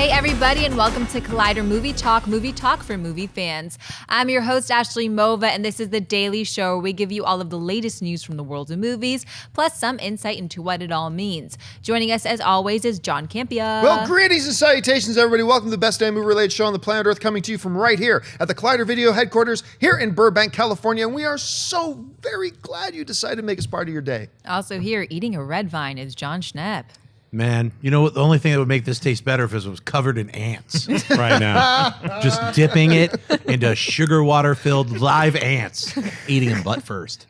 Hey everybody, and welcome to Collider Movie Talk for movie fans. I'm your host, Ashley Mova, and this is the daily show where we give you all of the latest news from the world of movies, plus some insight into what it all means. Joining us as always is Jon Campea. Well, greetings and salutations, everybody. Welcome to the best damn movie-related show on the planet Earth, coming to you from right here at the Collider Video headquarters here in Burbank, California, and we are so very glad you decided to make us part of your day. Also here, eating a red vine, is Jon Schnepp. Man, you know what? The only thing that would make this taste better if it was covered in ants right now. Just dipping it into sugar water-filled live ants, eating them butt first.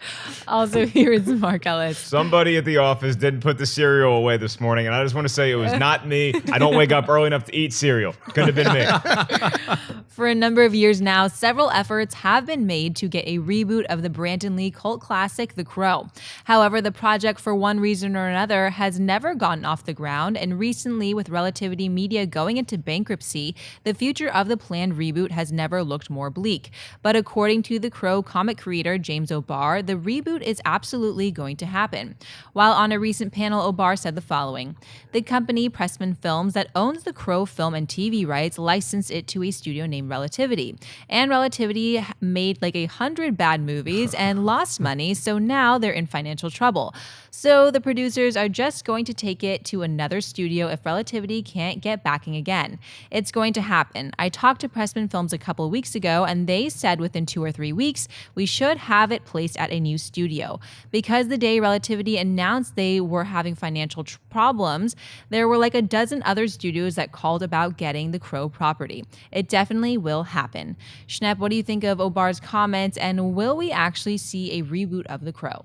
Also here is Mark Ellis. Somebody at the office didn't put the cereal away this morning, and I just want to say it was not me. I don't wake up early enough to eat cereal. Couldn't have been me. For a number of years now, several efforts have been made to get a reboot of the Brandon Lee cult classic, The Crow. However, the project, for one reason or another, has never gotten off the ground, and recently, with Relativity Media going into bankruptcy, the future of the planned reboot has never looked more bleak. But according to The Crow comic creator James O'Barr, the reboot is absolutely going to happen. While on a recent panel, O'Barr said the following: "The company, Pressman Films, that owns The Crow film and TV rights, licensed it to a studio named Relativity. And Relativity made like 100 bad movies and lost money, so now they're in financial trouble. So the producers are just going to take it to another studio if Relativity can't get backing again. It's going to happen. I talked to Pressman Films a couple weeks ago, and they said within 2 or 3 weeks, we should have it placed at a new studio. Because the day Relativity announced they were having financial problems, there were like a dozen other studios that called about getting the Crow property. It definitely will happen." Schnepp, what do you think of O'Barr's comments, and will we actually see a reboot of The Crow?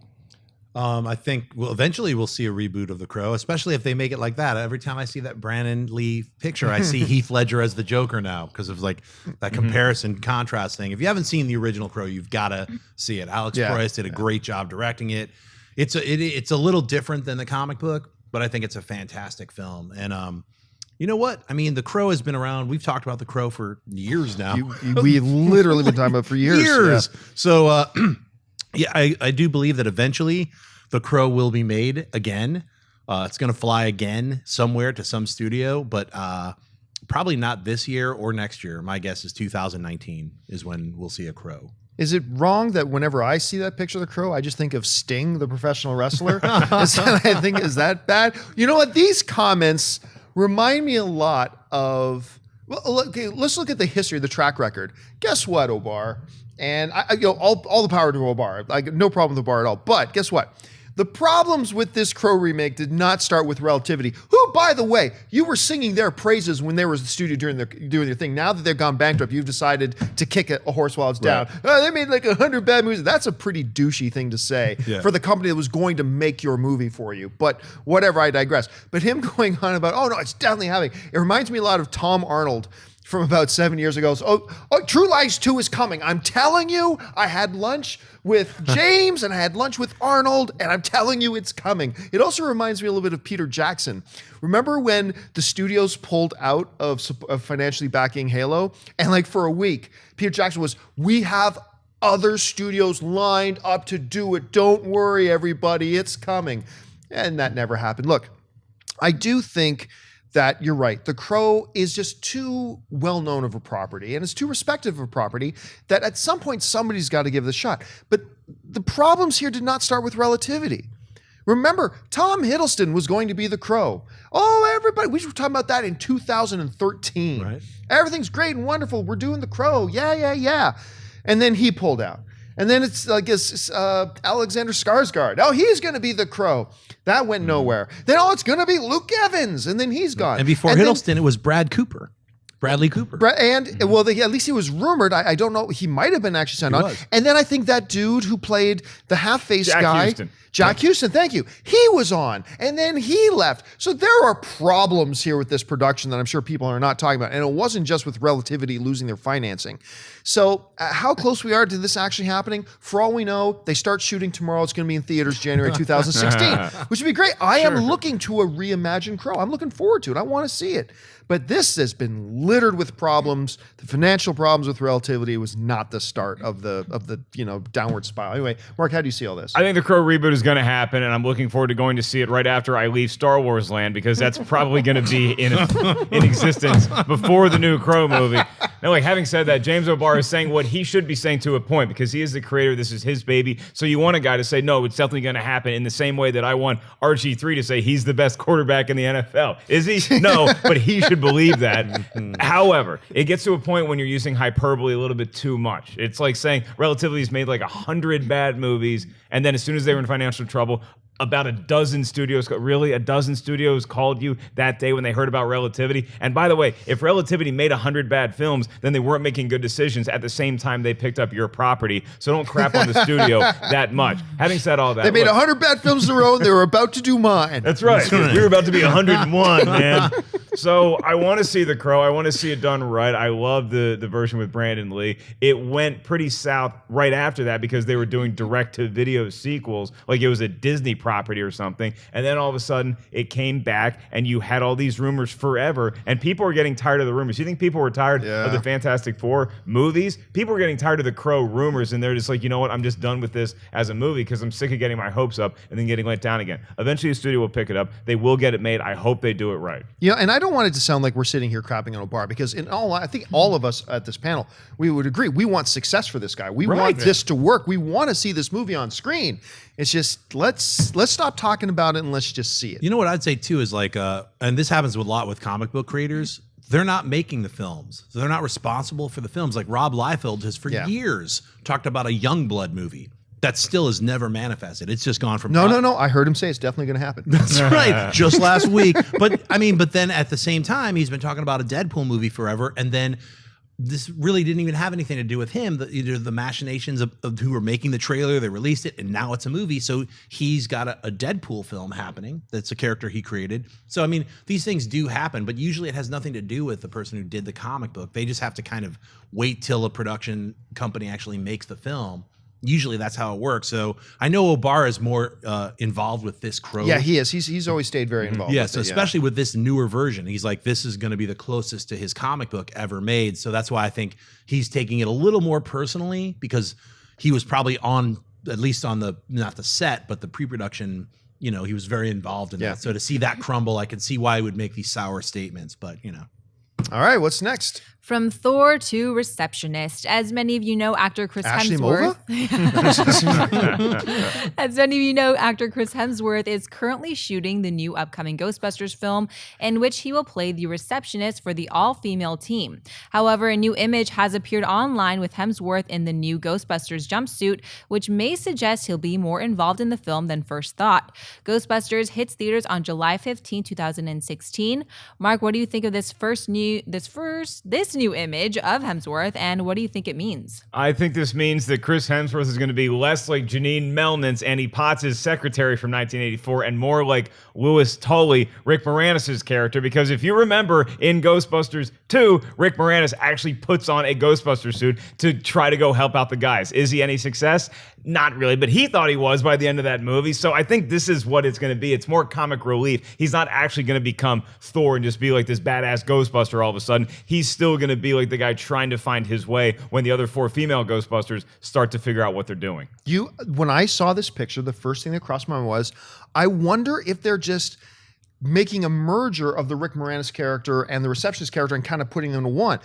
I think eventually we'll see a reboot of The Crow, especially if they make it like that. Every time I see that Brandon Lee picture, I see Heath Ledger as the Joker now because of like that comparison contrast thing. If you haven't seen the original Crow, you've got to see it. Alex Proyas did a great job directing it. It's a little different than the comic book, but I think it's a fantastic film. And you know what? I mean, The Crow has been around. We've talked about The Crow for years now. We literally been talking about it for years. Yeah. So yeah, I do believe that eventually The Crow will be made again. It's going to fly again somewhere to some studio, but probably not this year or next year. My guess is 2019 is when we'll see a Crow. Is it wrong that whenever I see that picture of The Crow, I just think of Sting, the professional wrestler? I think, is that bad? You know what? These comments remind me a lot of, well, okay, let's look at the history, the track record. Guess what, O'Barr? And all the power to O'Barr. Like, no problem with O'Barr at all. But guess what? The problems with this Crow remake did not start with Relativity, who, by the way, you were singing their praises when they were in the studio doing their thing. Now that they've gone bankrupt, you've decided to kick a horse while it's down. Oh, they made like 100 bad movies. That's a pretty douchey thing to say for the company that was going to make your movie for you. But whatever, I digress. But him going on about, oh no, it's definitely happening. It reminds me a lot of Tom Arnold from about 7 years ago. So, True Lies 2 is coming. I'm telling you, I had lunch with James and I had lunch with Arnold, and I'm telling you it's coming. It also reminds me a little bit of Peter Jackson. Remember when the studios pulled out of financially backing Halo? And like for a week, Peter Jackson was, we have other studios lined up to do it. Don't worry, everybody, it's coming. And that never happened. Look, I do think that you're right. The Crow is just too well-known of a property, and it's too respected of a property that at some point somebody's got to give it a shot. But the problems here did not start with Relativity. Remember, Tom Hiddleston was going to be the Crow. Oh, everybody, we were talking about that in 2013. Right. Everything's great and wonderful. We're doing the Crow. Yeah. And then he pulled out. And then it's like Alexander Skarsgård. Oh, he's going to be the Crow. That went nowhere. Then, it's going to be Luke Evans. And then he's gone. And before Hiddleston, it was Bradley Cooper. At least he was rumored. I don't know. He might have been actually signed on. And then I think that dude who played the half-faced guy, Jack Houston, thank you. He was on, and then he left. So there are problems here with this production that I'm sure people are not talking about. And it wasn't just with Relativity losing their financing. So how close we are to this actually happening? For all we know, they start shooting tomorrow. It's going to be in theaters January 2016, which would be great. I am looking to a reimagined Crow. I'm looking forward to it. I want to see it. But this has been littered with problems. The financial problems with Relativity was not the start of the downward spiral. Anyway, Mark, how do you see all this? I think the Crow reboot is going to happen, and I'm looking forward to going to see it right after I leave Star Wars land, because that's probably going to be in existence before the new Crow movie. Now, like, having said that, James O'Barr is saying what he should be saying to a point, because he is the creator. This is his baby. So you want a guy to say, no, it's definitely going to happen, in the same way that I want RG3 to say he's the best quarterback in the NFL. Is he? No, but he should believe that. However, it gets to a point when you're using hyperbole a little bit too much. It's like saying Relativity's made like 100 bad movies, and then as soon as they were in financial trouble, about a dozen studios called you that day when they heard about Relativity. And by the way, if Relativity made 100 bad films, then they weren't making good decisions at the same time they picked up your property. So don't crap on the studio that much. Having said all that, they made 100 bad films in a row, and they were about to do mine. That's right. We were about to be 101, man. So I want to see The Crow. I want to see it done right. I love the version with Brandon Lee. It went pretty south right after that because they were doing direct-to-video sequels, like it was a Disney property or something, and then all of a sudden it came back, and you had all these rumors forever, and people were getting tired of the rumors. You think people were tired of the Fantastic Four movies? People were getting tired of the Crow rumors, and they're just like, you know what? I'm just done with this as a movie because I'm sick of getting my hopes up and then getting let down again. Eventually, the studio will pick it up. They will get it made. I hope they do it right. Yeah, and I don't want it to sound like we're sitting here crapping on O'Barr, because I think all of us at this panel, we would agree. We want success for this guy. We want this to work. We want to see this movie on screen. It's just let's stop talking about it and let's just see it. You know what I'd say too is like, and this happens a lot with comic book creators. They're not making the films, so they're not responsible for the films. Like Rob Liefeld has for years talked about a Youngblood movie that still has never manifested. It's just gone from no. I heard him say it's definitely going to happen. That's right, just last week. But then at the same time, he's been talking about a Deadpool movie forever, and then this really didn't even have anything to do with him. Either the machinations of who were making the trailer, they released it, and now it's a movie. So he's got a Deadpool film happening. That's a character he created. So, I mean, these things do happen, but usually it has nothing to do with the person who did the comic book. They just have to kind of wait till a production company actually makes the film. Usually that's how it works. So I know O'Barr is more involved with this Crow. Yeah, he is. He's always stayed very involved. Yeah, so especially with this newer version, he's like, this is going to be the closest to his comic book ever made. So that's why I think he's taking it a little more personally, because he was probably on, at least on the, not the set, but the pre-production, he was very involved in that. So to see that crumble, I can see why he would make these sour statements, but All right, what's next? From Thor to Receptionist. As many of you know, actor Chris Hemsworth. As many of you know, actor Chris Hemsworth is currently shooting the new upcoming Ghostbusters film, in which he will play the receptionist for the all-female team. However, a new image has appeared online with Hemsworth in the new Ghostbusters jumpsuit, which may suggest he'll be more involved in the film than first thought. Ghostbusters hits theaters on July 15, 2016. Mark, what do you think of this new image of Hemsworth, and what do you think it means? I think this means that Chris Hemsworth is going to be less like Janine Melnitz, Annie Potts' secretary from 1984, and more like Louis Tully, Rick Moranis' character, because if you remember in Ghostbusters 2, Rick Moranis actually puts on a Ghostbuster suit to try to go help out the guys. Is he any success? Not really, but he thought he was by the end of that movie, so I think this is what it's going to be. It's more comic relief. He's not actually going to become Thor and just be like this badass Ghostbuster all of a sudden. He's still going to be like the guy trying to find his way when the other 4 female Ghostbusters start to figure out what they're doing. When I saw this picture, the first thing that crossed my mind was, I wonder if they're just making a merger of the Rick Moranis character and the receptionist character and kind of putting them into one.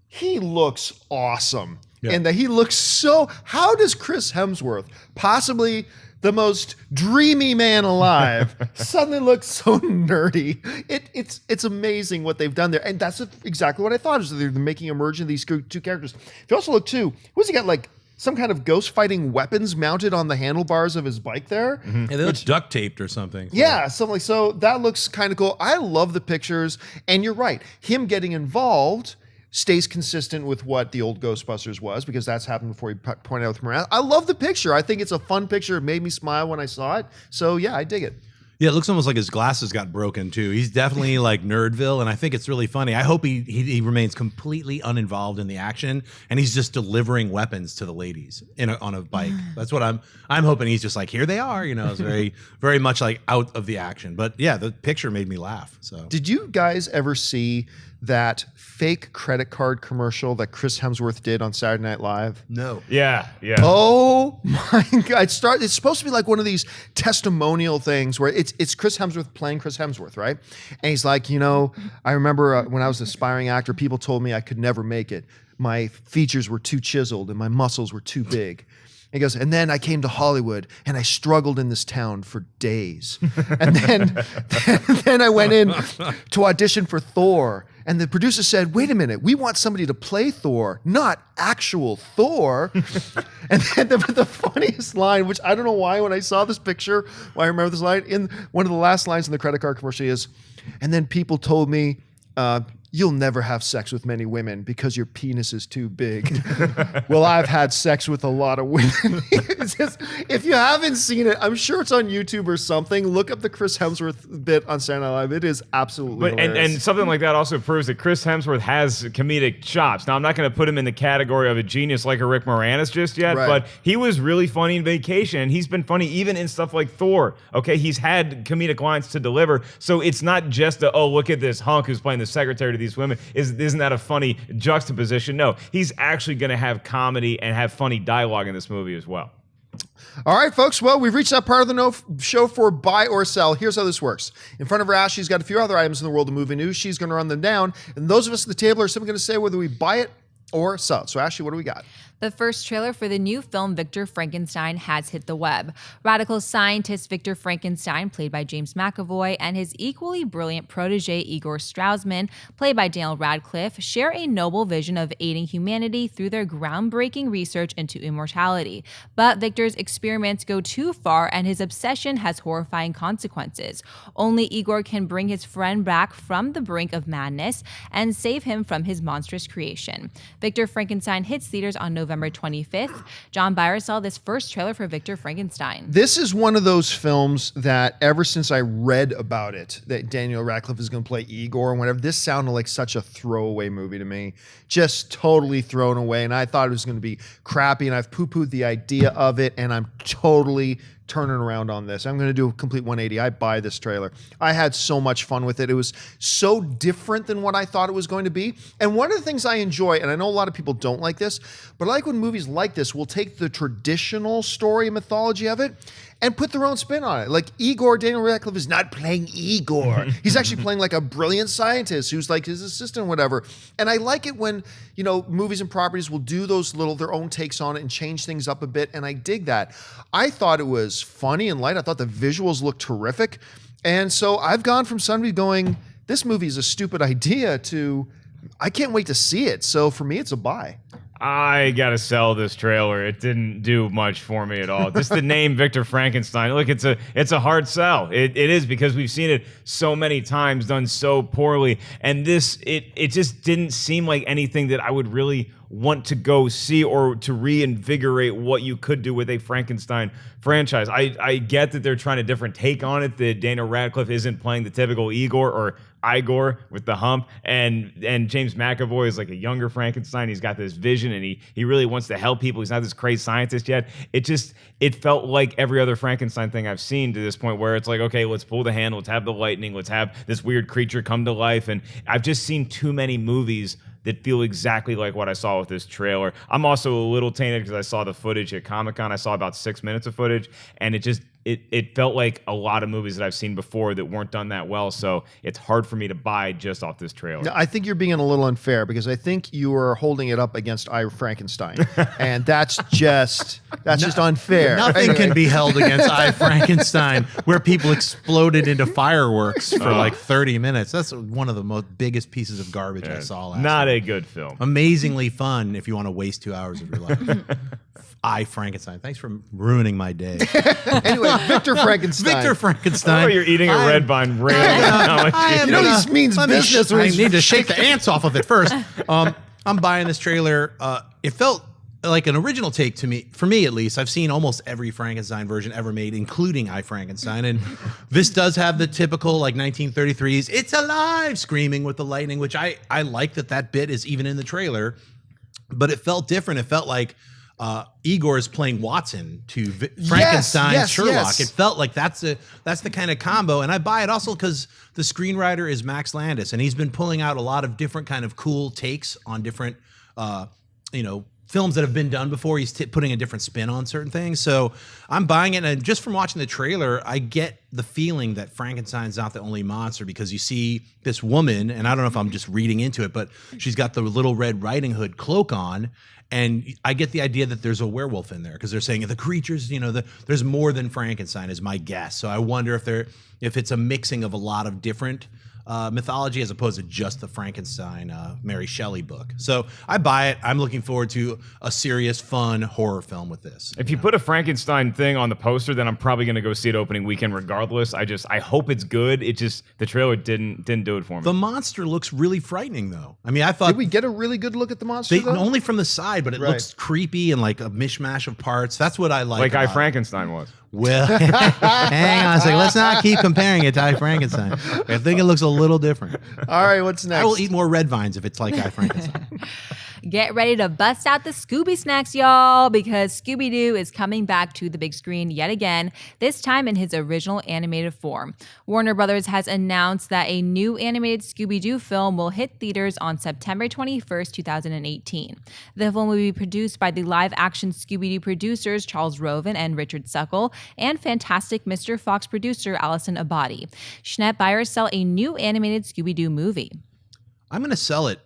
He looks awesome. Yeah. And that he looks so, how does Chris Hemsworth, possibly the most dreamy man alive, suddenly looks so nerdy? It's amazing what they've done there. And that's exactly what I thought, is they're making a merge of these 2 characters. If you also look too, who's he got, like some kind of ghost fighting weapons mounted on the handlebars of his bike there? Mm-hmm. Yeah, they look duct taped or something. Yeah, something like so. That looks kind of cool. I love the pictures. And you're right, him getting involved stays consistent with what the old Ghostbusters was, because that's happened before. You pointed out with Moran. I love the picture. I think it's a fun picture. It made me smile when I saw it. So yeah, I dig it. Yeah, it looks almost like his glasses got broken too. He's definitely like Nerdville, and I think it's really funny. I hope he remains completely uninvolved in the action, and he's just delivering weapons to the ladies on a bike. That's what I'm hoping. He's just like, here they are. It's very, very much like out of the action. But yeah, the picture made me laugh. So did you guys ever see that fake credit card commercial that Chris Hemsworth did on Saturday Night Live? No. Yeah. Oh my God. It's supposed to be like one of these testimonial things where it's Chris Hemsworth playing Chris Hemsworth, right? And he's like, I remember when I was an aspiring actor, people told me I could never make it. My features were too chiseled and my muscles were too big. He goes, and then I came to Hollywood and I struggled in this town for days. And then I went in to audition for Thor. And the producer said, wait a minute, we want somebody to play Thor, not actual Thor. And then the funniest line, which I don't know why when I saw this picture, why I remember this line, in one of the last lines in the credit card commercial is, and then people told me, you'll never have sex with many women because your penis is too big. Well, I've had sex with a lot of women. If you haven't seen it, I'm sure it's on YouTube or something. Look up the Chris Hemsworth bit on Saturday Night Live. It is absolutely hilarious. And something like that also proves that Chris Hemsworth has comedic chops. Now, I'm not going to put him in the category of a genius like a Rick Moranis just yet, but he was really funny in Vacation, and he's been funny even in stuff like Thor. Okay, he's had comedic lines to deliver, so it's not just look at this hunk who's playing the secretary to these women. Isn't that a funny juxtaposition? No, he's actually going to have comedy and have funny dialogue in this movie as well. All right, folks. Well, we've reached that part of the show for buy or sell. Here's how this works. In front of her, Ash, she's got a few other items in the world of movie news. She's going to run them down. And those of us at the table are simply going to say whether we buy it or sell it. So, Ashley, what do we got? The first trailer for the new film Victor Frankenstein has hit the web. Radical scientist Victor Frankenstein, played by James McAvoy, and his equally brilliant protege Igor Strausman, played by Daniel Radcliffe, share a noble vision of aiding humanity through their groundbreaking research into immortality. But Victor's experiments go too far, and his obsession has horrifying consequences. Only Igor can bring his friend back from the brink of madness and save him from his monstrous creation. Victor Frankenstein hits theaters on November 25th. John Byer saw this first trailer for Victor Frankenstein. This is one of those films that ever since I read about it, that Daniel Radcliffe is going to play Igor and whatever, this sounded like such a throwaway movie to me. Just totally thrown away. And I thought it was going to be crappy, and I've poo-pooed the idea of it, and I'm totally turning around on this. I'm going to do a complete 180. I buy this trailer. I had so much fun with it. It was so different than what I thought it was going to be. And one of the things I enjoy, and I know a lot of people don't like this, but I like when movies like this will take the traditional story and mythology of it and put their own spin on it. Like Igor, Daniel Radcliffe is not playing Igor. He's actually playing like a brilliant scientist who's like his assistant or whatever. And I like it when, movies and properties will do those their own takes on it and change things up a bit. And I dig that. I thought it was funny and light. I thought the visuals looked terrific. And so I've gone from somebody going, this movie is a stupid idea to, I can't wait to see it. So for me, it's a buy. I gotta sell this trailer. It didn't do much for me at all. Just the name Victor Frankenstein. Look, it's a hard sell. It is, because we've seen it so many times done so poorly, and it just didn't seem like anything that I would really want to go see or to reinvigorate what you could do with a Frankenstein franchise. I get that they're trying a different take on it, that Daniel Radcliffe isn't playing the typical Igor or Igor with the hump, and James McAvoy is like a younger Frankenstein. He's got this vision, and he really wants to help people. He's not this crazy scientist yet. It felt like every other Frankenstein thing I've seen to this point, where it's like, okay, let's pull the hand, let's have the lightning, let's have this weird creature come to life. And I've just seen too many movies that feel exactly like what I saw with this trailer. I'm also a little tainted because I saw the footage at Comic-Con. I saw about 6 minutes of footage, and it felt like a lot of movies that I've seen before that weren't done that well. So it's hard for me to buy just off this trailer. No, I think you're being a little unfair, because I think you are holding it up against I, Frankenstein. And that's just unfair. Nothing can be held against I, Frankenstein, where people exploded into fireworks for like 30 minutes. That's one of the most biggest pieces of garbage I saw last Not night. a good film. Amazingly fun if you want to waste 2 hours of your life. I, Frankenstein. Thanks for ruining my day. Anyway, Victor Frankenstein. Victor Frankenstein. Oh, you're eating a red vine. Really? This means business. I need to shake the ants off of it first. I'm buying this trailer. It felt like an original take to me, for me at least. I've seen almost every Frankenstein version ever made, including I, Frankenstein. And this does have the typical like 1933s, it's alive, screaming with the lightning, which I like that bit is even in the trailer. But it felt different. It felt like Igor is playing Watson to Frankenstein, yes, Sherlock. yes. It felt like that's the kind of combo, and I buy it also because the screenwriter is Max Landis, and he's been pulling out a lot of different kind of cool takes on different, films that have been done before. He's putting a different spin on certain things. So I'm buying it. And just from watching the trailer, I get the feeling that Frankenstein's not the only monster, because you see this woman, and I don't know if I'm just reading into it, but she's got the Little Red Riding Hood cloak on. And I get the idea that there's a werewolf in there, because they're saying the creatures, there's more than Frankenstein is my guess. So I wonder if it's a mixing of a lot of different mythology as opposed to just the Frankenstein Mary Shelley book. So I buy it. I'm looking forward to a serious, fun horror film with this. If you put a Frankenstein thing on the poster, then I'm probably going to go see it opening weekend regardless. I hope it's good. It just, the trailer didn't do it for me. The monster looks really frightening, though. I mean, I thought... Did we get a really good look at the monster, though? Only from the side, but it looks creepy and like a mishmash of parts. That's what I like. Like I Frankenstein was. Well, hang on a second. Let's not keep comparing it to I Frankenstein. I think it looks a little different. All right, what's next? I will eat more red vines if it's like I Frankenstein. Get ready to bust out the Scooby snacks, y'all, because Scooby Doo is coming back to the big screen yet again, this time in his original animated form. Warner Brothers has announced that a new animated Scooby Doo film will hit theaters on September 21st, 2018. The film will be produced by the live-action Scooby Doo producers Charles Roven and Richard Suckle, and Fantastic Mr. Fox producer Allison Abadi. Schnepp buyers sell a new animated Scooby Doo movie. I'm going to sell it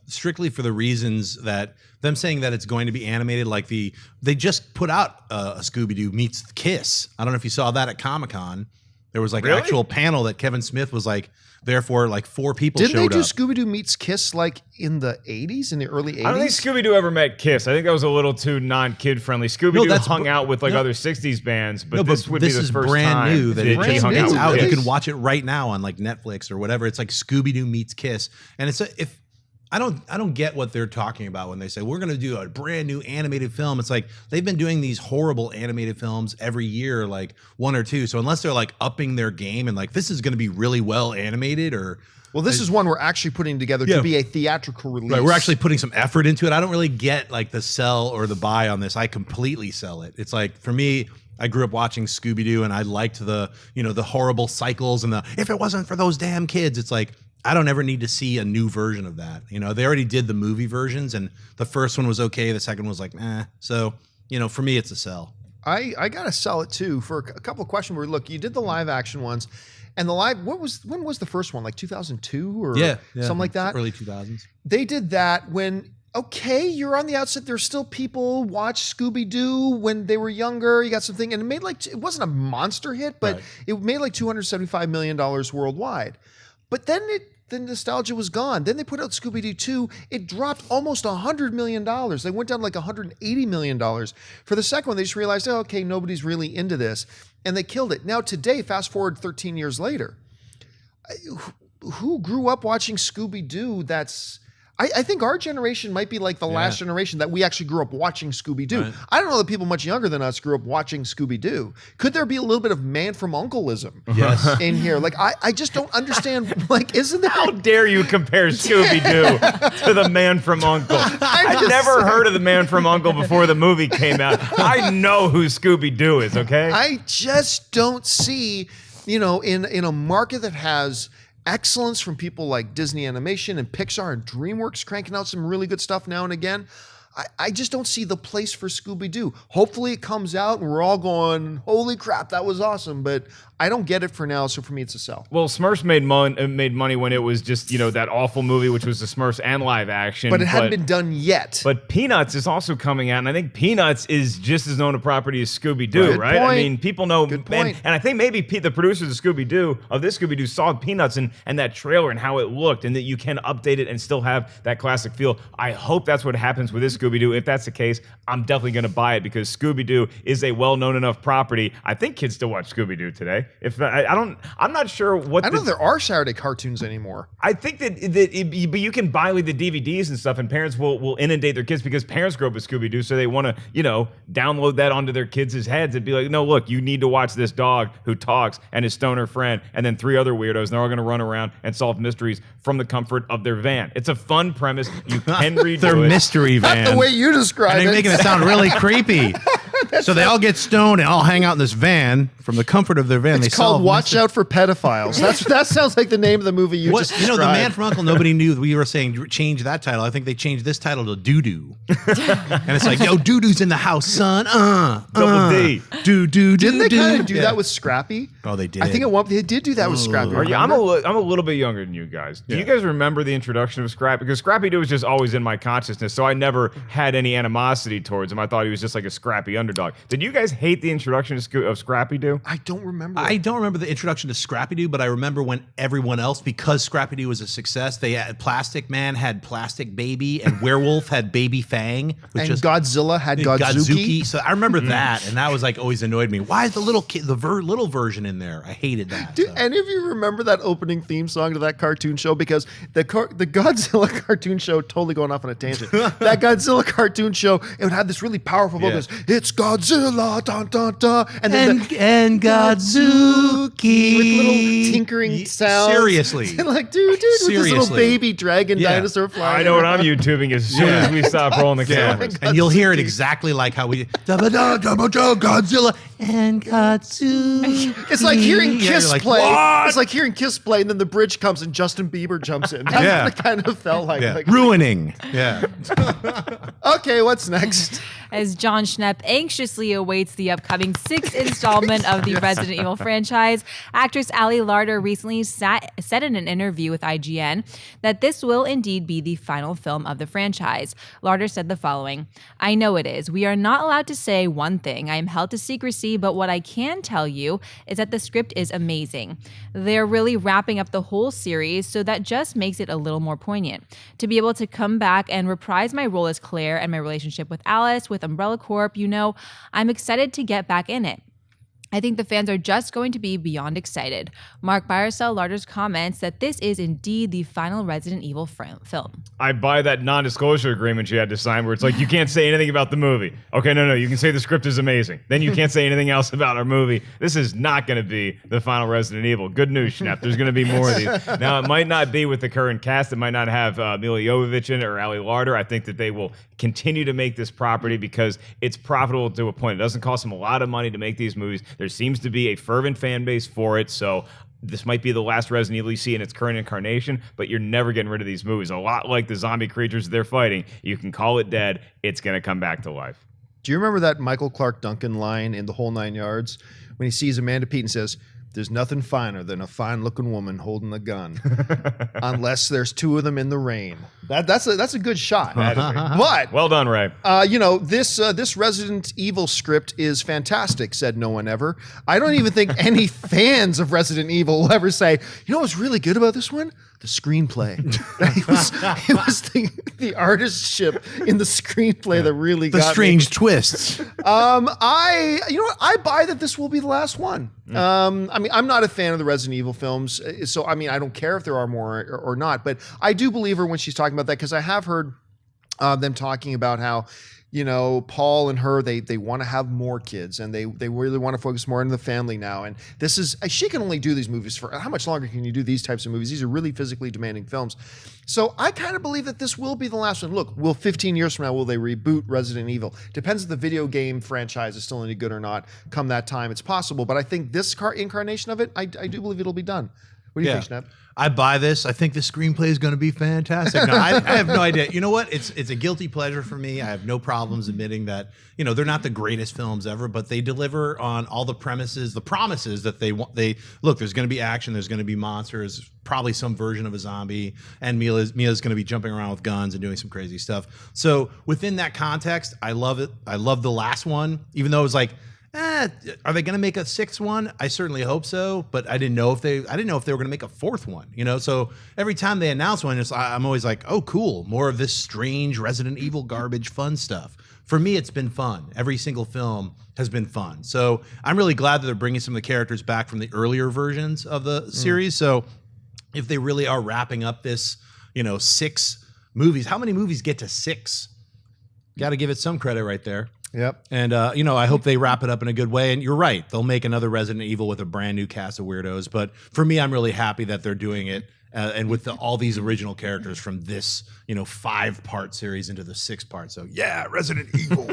strictly for the reasons that them saying that it's going to be animated. Like they just put out a Scooby Doo meets Kiss. I don't know if you saw that at Comic-Con. There was like an actual panel that Kevin Smith was like, therefore like 4 people Didn't showed they do up. Scooby Doo meets Kiss like in the 80s, in the early 80s? I don't think Scooby Doo ever met Kiss. I think that was a little too non-kid friendly. Scooby Doo hung out with other 60s bands, but this would be the is first brand time new that it he just hung out it's with out. Kiss. You can watch it right now on like Netflix or whatever. It's like Scooby Doo meets Kiss, and I don't get what they're talking about when they say we're going to do a brand new animated film. It's like they've been doing these horrible animated films every year, like 1 or 2. So unless they're like upping their game and like this is going to be really well animated, or well, this is one we're actually putting together to be a theatrical release. right, we're actually putting some effort into it. I don't really get like the sell or the buy on this. I completely sell it. It's like for me, I grew up watching Scooby Doo, and I liked the horrible cycles and if it wasn't for those damn kids, it's like, I don't ever need to see a new version of that. They already did the movie versions, and the first one was okay. The second one was like, eh. So, for me, it's a sell. I got to sell it too for a couple of questions where, look, you did the live action ones, and when was the first one? Like 2002 or something like that? Early 2000s. They did that when, okay, you're on the outset. There's still people watch Scooby Doo when they were younger. You got something, and it made it wasn't a monster hit, but it made like $275 million worldwide. But then the nostalgia was gone. Then they put out Scooby-Doo 2. It dropped almost $100 million. They went down like $180 million. For the second one, they just realized, oh, okay, nobody's really into this. And they killed it. Now today, fast forward 13 years later, who grew up watching Scooby-Doo that's... I think our generation might be like the last generation that we actually grew up watching Scooby-Doo. Right. I don't know that people much younger than us grew up watching Scooby-Doo. Could there be a little bit of man from Uncle-ism in here? Like, I just don't understand. Like, isn't that... How dare you compare Scooby-Doo to the man from Uncle? I've never heard of the man from Uncle before the movie came out. I know who Scooby-Doo is, okay? I just don't see, in a market that has... excellence from people like Disney Animation and Pixar and DreamWorks cranking out some really good stuff now and again. I just don't see the place for Scooby-Doo. Hopefully it comes out and we're all going, holy crap, that was awesome. But I don't get it for now, so for me, it's a sell. Well, Smurfs made money when it was just, that awful movie, which was the Smurfs and live action. But it hadn't been done yet. But Peanuts is also coming out, and I think Peanuts is just as known a property as Scooby-Doo, right? Point. I mean, people know, Good point. And I think maybe the producers of Scooby-Doo saw Peanuts and that trailer and how it looked, and that you can update it and still have that classic feel. I hope that's what happens with this Scooby-Doo. If that's the case, I'm definitely going to buy it because Scooby-Doo is a well-known enough property. I think kids still watch Scooby-Doo today. If I'm not sure what. I don't know if there are Saturday cartoons anymore. I think but you can buy like the DVDs and stuff, and parents will inundate their kids because parents grew up with Scooby Doo, so they want to download that onto their kids' heads and be like, no, look, you need to watch this dog who talks and his stoner friend, and then 3 other weirdos, and they're all going to run around and solve mysteries from the comfort of their van. It's a fun premise. You can read their mystery van. Not the way you describe and it. they're making it sound really creepy. So they all get stoned and all hang out in this van from the comfort of their van. It's called Watch Out for Pedophiles. That sounds like the name of the movie you just described. The Man from U.N.C.L.E. Nobody knew. We were saying change that title. I think they changed this title to Doo Doo. And it's like, yo, Doo Doo's in the house, son. Double D. Doo Doo. Didn't they kind of do that with Scrappy? Oh, they did. I think they did do that with Scrappy. I'm a little bit younger than you guys. Do you guys remember the introduction of Scrappy? Because Scrappy Doo was just always in my consciousness, so I never had any animosity towards him. I thought he was just like a scrappy underdog. Did you guys hate the introduction of Scrappy Doo? I don't remember. I don't remember the introduction to Scrappy Doo, but I remember when everyone else, because Scrappy Doo was a success, they had Plastic Man had Plastic Baby, and Werewolf had Baby Fang, and Godzilla had Godzuki. So I remember that, and that was like always annoyed me. Why is the little kid, little version in there? I hated that. Do any of you remember that opening theme song to that cartoon show? Because the Godzilla cartoon show, totally going off on a tangent. That Godzilla cartoon show, it would have this really powerful vocals. It's Godzilla, dun dun dun, and then Godzuki with little tinkering sounds. Seriously, like dude, with this little baby dragon dinosaur flying. I know what I'm YouTubing as soon as we stop rolling the cameras, and you'll hear it exactly like how we Godzilla and Godzuki. It's like hearing Kiss play. What? It's like hearing Kiss play, and then the bridge comes and Justin Bieber jumps in. That's what it kind of felt like. Like ruining. Yeah. Okay, what's next? As Jon Schnepp anxiously awaits the upcoming 6th installment of the Resident Evil franchise, actress Ali Larter recently said in an interview with IGN that this will indeed be the final film of the franchise. Larter said the following: "I know it is. We are not allowed to say one thing. I am held to secrecy, but what I can tell you is that the script is amazing. They're really wrapping up the whole series, so that just makes it a little more poignant. To be able to come back and reprise my role as Claire and my relationship with Alice, with Umbrella Corp, I'm excited to get back in it. I think the fans are just going to be beyond excited." Mark Byrcell Larter's comments that this is indeed the final Resident Evil film. I buy that non-disclosure agreement you had to sign where it's like, you can't say anything about the movie. Okay, no, you can say the script is amazing. Then you can't say anything else about our movie. This is not going to be the final Resident Evil. Good news, Schnepp. There's going to be more of these. Now, it might not be with the current cast. It might not have Mila Jovovich in it or Ali Larter. I think that they will continue to make this property because it's profitable to a point. It doesn't cost them a lot of money to make these movies. There seems to be a fervent fan base for it, so this might be the last Resident Evil you see in its current incarnation, but you're never getting rid of these movies. A lot like the zombie creatures they're fighting, you can call it dead, it's going to come back to life. Do you remember that Michael Clark Duncan line in The Whole Nine Yards when he sees Amanda Peet and says, "There's nothing finer than a fine-looking woman holding a gun, unless there's 2 of them in the rain." That's a good shot. But well done, Ray. This Resident Evil script is fantastic. Said no one ever. I don't even think any fans of Resident Evil will ever say, "You know what's really good about this one? The screenplay." It was the artistship in the screenplay that really got the strange me. Twists. I buy that this will be the last one. I'm not a fan of the Resident Evil films, so I don't care if there are more or not, but I do believe her when she's talking about that, because I have heard them talking about how, Paul and her, they want to have more kids, and they really want to focus more on the family now. And this is, she can only do these movies for, how much longer can you do these types of movies? These are really physically demanding films. So I kind of believe that this will be the last one. Look, 15 years from now, will they reboot Resident Evil? Depends if the video game franchise is still any good or not. Come that time, it's possible. But I think this incarnation of it, I do believe it'll be done. What do you think, Schnepp? I buy this. I think the screenplay is going to be fantastic. No, I have no idea. You know what? It's a guilty pleasure for me. I have no problems admitting that, they're not the greatest films ever, but they deliver on all the premises, the promises that they want. Look, there's going to be action, there's going to be monsters, probably some version of a zombie, and Mila's going to be jumping around with guns and doing some crazy stuff. So within that context, I love it. I love the last one, even though it was like, are they going to make a 6th one? I certainly hope so, but I didn't know if they were going to make a 4th one. So every time they announce one, I'm always like, oh, cool, more of this strange Resident Evil garbage, fun stuff. for me, it's been fun. Every single film has been fun. So I'm really glad that they're bringing some of the characters back from the earlier versions of the series. So if they really are wrapping up this, 6 movies, how many movies get to 6? Got to give it some credit right there. Yep. And, I hope they wrap it up in a good way. And you're right. They'll make another Resident Evil with a brand new cast of weirdos. But for me, I'm really happy that they're doing it. And with all these original characters from this, 5-part series into the 6-part. So, yeah, Resident Evil.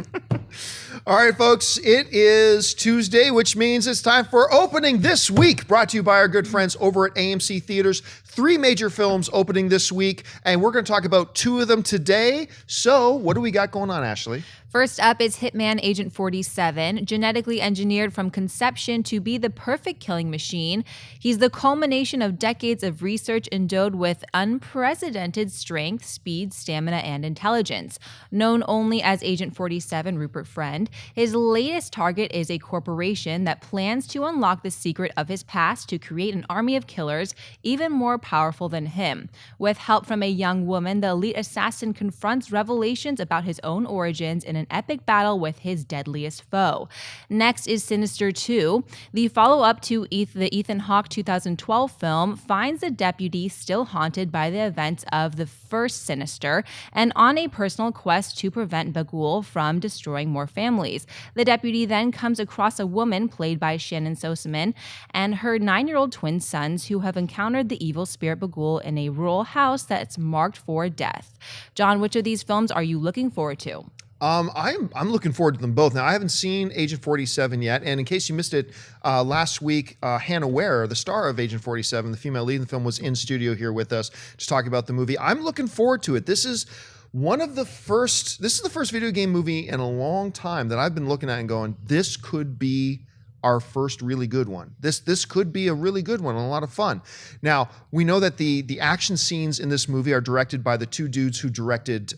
All right, folks, it is Tuesday, which means it's time for Opening This Week, brought to you by our good friends over at AMC Theaters. 3 major films opening this week, and we're going to talk about 2 of them today. So what do we got going on, Ashley? First up is Hitman Agent 47, genetically engineered from conception to be the perfect killing machine. He's the culmination of decades of research endowed with unprecedented strength, speed, stamina, and intelligence. Known only as Agent 47, Rupert Friend, his latest target is a corporation that plans to unlock the secret of his past to create an army of killers even more powerful than him. With help from a young woman, the elite assassin confronts revelations about his own origins in an epic battle with his deadliest foe. Next is Sinister 2. The follow-up to the Ethan Hawke 2012 film finds the deputy still haunted by the events of the first Sinister and on a personal quest to prevent Bagul from destroying more families. The deputy then comes across a woman played by Shannon Sosaman and her 9-year-old twin sons who have encountered the evil spirit Bagul in a rural house that's marked for death. John, which of these films are you looking forward to? I'm looking forward to them both. Now, I haven't seen Agent 47 yet, and in case you missed it, last week, Hannah Ware, the star of Agent 47, the female lead in the film, was in studio here with us to talk about the movie. I'm looking forward to it. This is the first video game movie in a long time that I've been looking at and going, this could be our first really good one. This could be a really good one and a lot of fun. Now, we know that the action scenes in this movie are directed by the 2 dudes who directed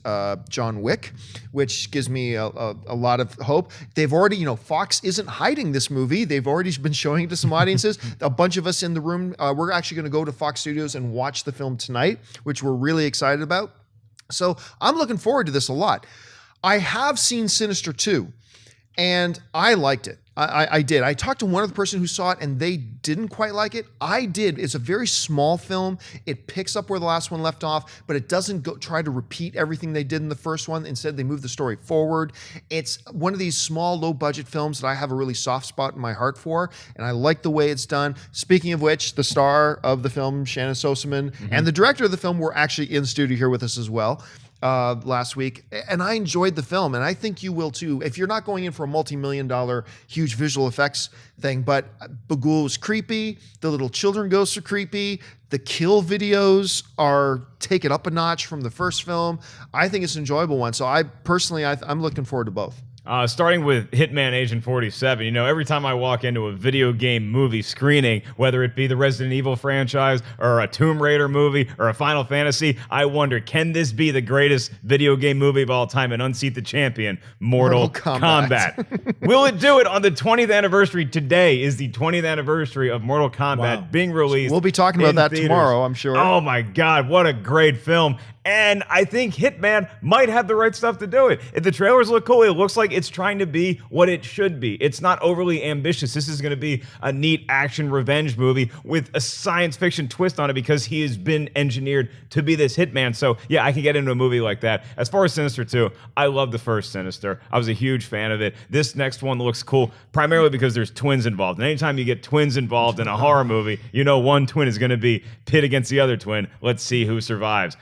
John Wick, which gives me a lot of hope. They've already, Fox isn't hiding this movie. They've already been showing it to some audiences. A bunch of us in the room, we're actually going to go to Fox Studios and watch the film tonight, which we're really excited about. So I'm looking forward to this a lot. I have seen Sinister 2, and I liked it. I did. I talked to one other person who saw it and they didn't quite like it. I did. It's a very small film. It picks up where the last one left off, but it doesn't try to repeat everything they did in the first one. Instead, they move the story forward. It's one of these small, low-budget films that I have a really soft spot in my heart for, and I like the way it's done. Speaking of which, the star of the film, Shannon Sosaman, and the director of the film were actually in studio here with us as well last week, and I enjoyed the film, and I think you will too. If you're not going in for a multi-million-dollar huge visual effects thing, but Bagul was creepy, the little children ghosts are creepy, the kill videos are taken up a notch from the first film. I think it's an enjoyable one, so I'm looking forward to both. Starting with Hitman Agent 47, every time I walk into a video game movie screening, whether it be the Resident Evil franchise or a Tomb Raider movie or a Final Fantasy, I wonder, can this be the greatest video game movie of all time and unseat the champion, Mortal Kombat? Will it do it on the 20th anniversary? Today is the 20th anniversary of Mortal Kombat being released. We'll be talking about that theaters tomorrow, I'm sure. Oh my God, what a great film. And I think Hitman might have the right stuff to do it. If the trailers look cool, it looks like it's trying to be what it should be. It's not overly ambitious. This is going to be a neat action revenge movie with a science fiction twist on it because he has been engineered to be this Hitman. So yeah, I can get into a movie like that. As far as Sinister 2, I love the first Sinister. I was a huge fan of it. This next one looks cool, primarily because there's twins involved. And anytime you get twins involved in a horror movie, one twin is going to be pit against the other twin. Let's see who survives.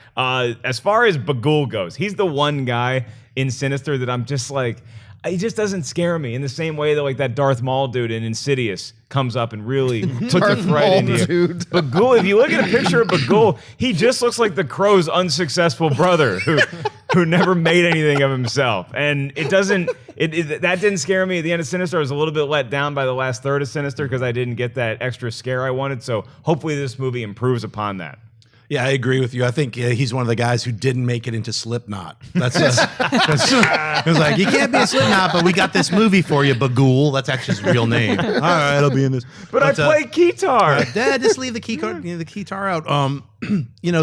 As far as Bagul goes, he's the one guy in Sinister that I'm just like, he just doesn't scare me in the same way that like that Darth Maul dude in Insidious comes up and really puts a threat into you. Bagul, if you look at a picture of Bagul, he just looks like the Crow's unsuccessful brother who never made anything of himself. And it doesn't, that didn't scare me. At the end of Sinister, I was a little bit let down by the last third of Sinister because I didn't get that extra scare I wanted. So hopefully this movie improves upon that. Yeah, I agree with you. I think he's one of the guys who didn't make it into Slipknot. That's it was like, you can't be a Slipknot, but we got this movie for you, Bagul. That's actually his real name. All right, I'll be in this. But I play guitar. Dad, just leave the guitar out.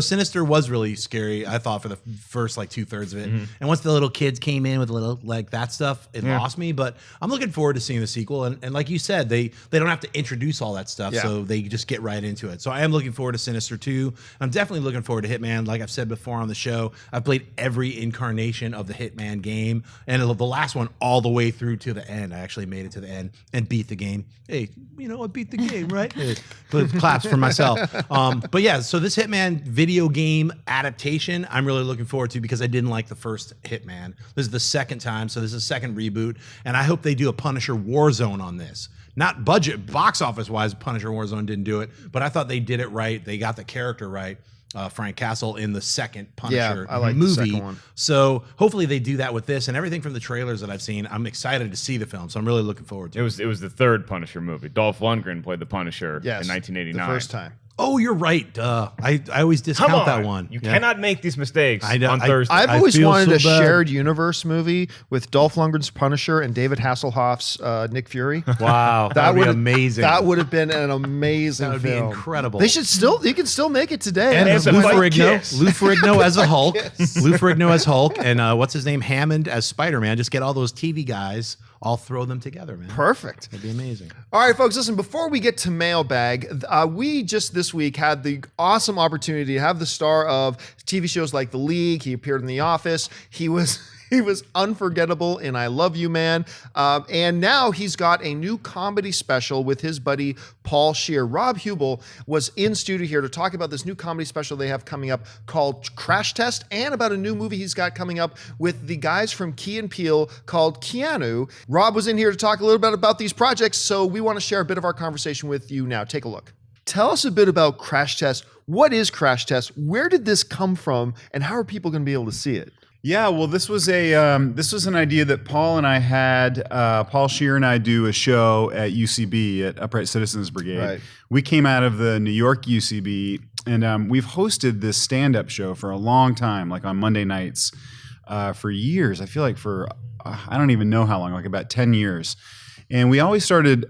Sinister was really scary, I thought, for the first like 2/3 of it. And once the little kids came in with a little like that stuff, it lost me. But I'm looking forward to seeing the sequel. And like you said, they don't have to introduce all that stuff, so they just get right into it. So I am looking forward to Sinister 2. I'm definitely looking forward to Hitman. Like I've said before on the show, I've played every incarnation of the Hitman game, and the last one all the way through to the end. I actually made it to the end and beat the game. Hey, I beat the game, right? Claps for myself. But yeah, so this Hitman video game adaptation, I'm really looking forward to because I didn't like the first Hitman. This is the second time, so this is a second reboot, and I hope they do a Punisher Warzone on this. Not budget, box office wise, Punisher Warzone didn't do it, but I thought they did it right. They got the character right. Frank Castle in the second Punisher I like movie. the second one. So hopefully they do that with this, and everything from the trailers that I've seen, I'm excited to see the film. So I'm really looking forward to it. It was the third Punisher movie. Dolph Lundgren played the Punisher in Yes, 1989. the first time. Oh, you're right. Duh. I always discount that one. You cannot make these mistakes on Thursday. I've always feel wanted so a bad. shared universe movie with Dolph Lundgren's Punisher and David Hasselhoff's Nick Fury. Wow, that would be amazing. That would have been an amazing That would be film. incredible. They should still. You can still make it today. And have to Lou fight Ferrigno, Kiss. Lou Ferrigno as a Hulk, Lou Ferrigno as Hulk, and what's his name, Hammond as Spider-Man. Just get all those TV guys, all throw them together, man. Perfect. That'd be amazing. All right, folks, listen, before we get to Mailbag, we just this week had the awesome opportunity to have the star of TV shows like The League. He appeared in The Office. He was unforgettable in I Love You, Man. And now he's got a new comedy special with his buddy Paul Scheer. Rob Huebel was in studio here to talk about this new comedy special they have coming up called Crash Test, and about a new movie he's got coming up with the guys from Key and Peele called Keanu. Rob was in here to talk a little bit about these projects, so we want to share a bit of our conversation with you now. Take a look. Tell us a bit about Crash Test. What is Crash Test? Where did this come from? And how are people going to be able to see it? Yeah, well, this was an idea that Paul and I had. Paul Scheer and I do a show at UCB at Upright Citizens Brigade. Right. We came out of the New York UCB, and we've hosted this stand-up show for a long time, like on Monday nights, for years. I feel like for I don't even know how long, like about 10 years. And we always started